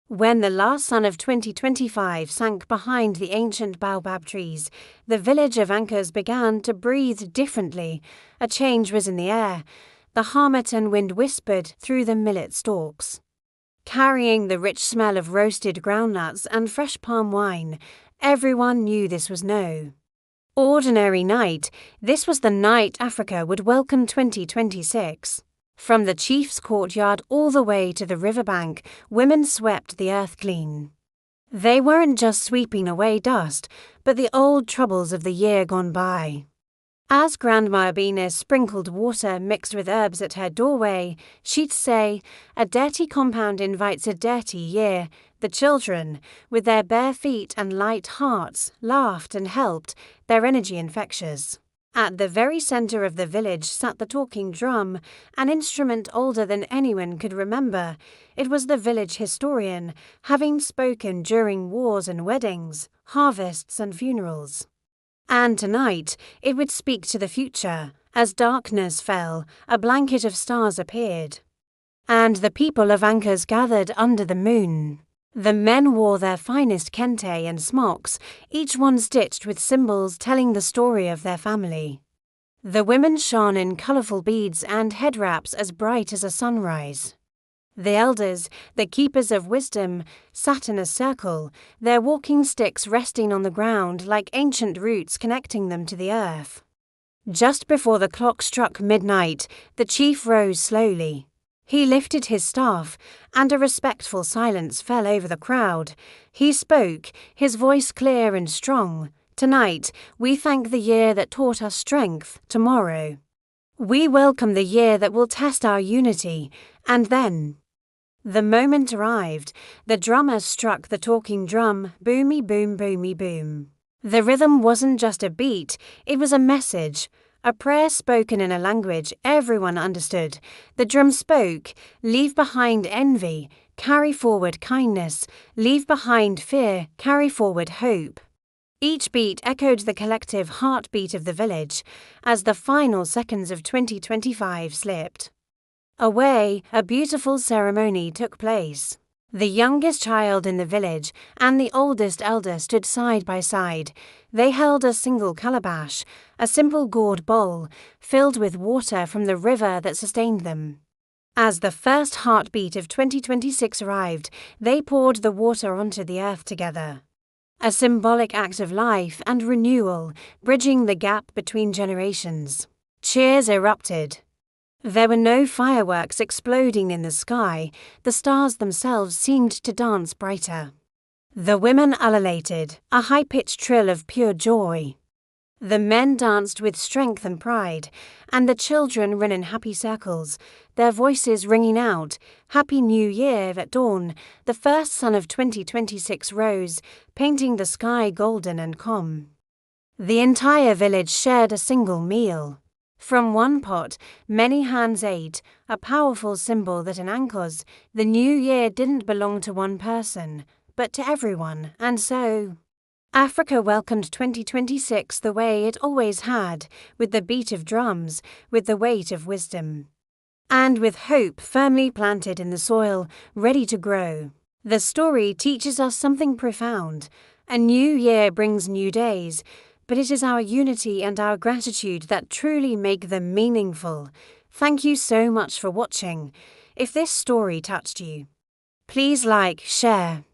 When the last sun of 2025 sank behind the ancient baobab trees, the village of Anchors began to breathe differently. A change was in the air. The harmattan wind whispered through the millet stalks, carrying the rich smell of roasted groundnuts and fresh palm wine. Everyone knew this was no ordinary night. This was the night Africa would welcome 2026. From the chief's courtyard all the way to the riverbank, women swept the earth clean. They weren't just sweeping away dust, but the old troubles of the year gone by. As Grandma Abina sprinkled water mixed with herbs at her doorway, she'd say, "A dirty compound invites a dirty year." The children, with their bare feet and light hearts, laughed and helped, their energy infectious. At the very center of the village sat the talking drum, an instrument older than anyone could remember. It was the village historian, having spoken during wars and weddings, harvests and funerals. And tonight it would speak to the future. As darkness fell, a blanket of stars appeared, and the people of Anchors gathered under the moon. The men wore their finest kente and smocks, each one stitched with symbols telling the story of their family. The women shone in colorful beads and head wraps as bright as a sunrise. The elders, the keepers of wisdom, sat in a circle, their walking sticks resting on the ground like ancient roots connecting them to the earth. Just before the clock struck midnight, the chief rose slowly. He lifted his staff, and a respectful silence fell over the crowd. He spoke, his voice clear and strong. "Tonight, we thank the year that taught us strength. Tomorrow, we welcome the year that will test our unity." And then the moment arrived. The drummer struck the talking drum, boomy boom, boomy boom. The rhythm wasn't just a beat, it was a message. A prayer spoken in a language everyone understood. The drum spoke, "Leave behind envy, carry forward kindness. Leave behind fear, carry forward hope." Each beat echoed the collective heartbeat of the village as the final seconds of 2025 slipped away. A beautiful ceremony took place. The youngest child in the village and the oldest elder stood side by side. They held a single calabash, a simple gourd bowl, filled with water from the river that sustained them. As the first heartbeat of 2026 arrived, they poured the water onto the earth together. A symbolic act of life and renewal, bridging the gap between generations. Cheers erupted. There were no fireworks exploding in the sky. The stars themselves seemed to dance brighter. The women ululated, a high-pitched trill of pure joy. The men danced with strength and pride, and the children ran in happy circles, their voices ringing out, "Happy New Year!" At dawn, the first sun of 2026 rose, painting the sky golden and calm. The entire village shared a single meal. From one pot, many hands ate, a powerful symbol that in Anchors, the new year didn't belong to one person, but to everyone. And so Africa welcomed 2026 the way it always had, with the beat of drums, with the weight of wisdom, and with hope firmly planted in the soil, ready to grow. The story teaches us something profound. A new year brings new days, but it is our unity and our gratitude that truly make them meaningful. Thank you so much for watching. If this story touched you, please like, share,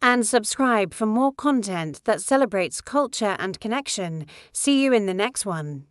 and subscribe for more content that celebrates culture and connection. See you in the next one.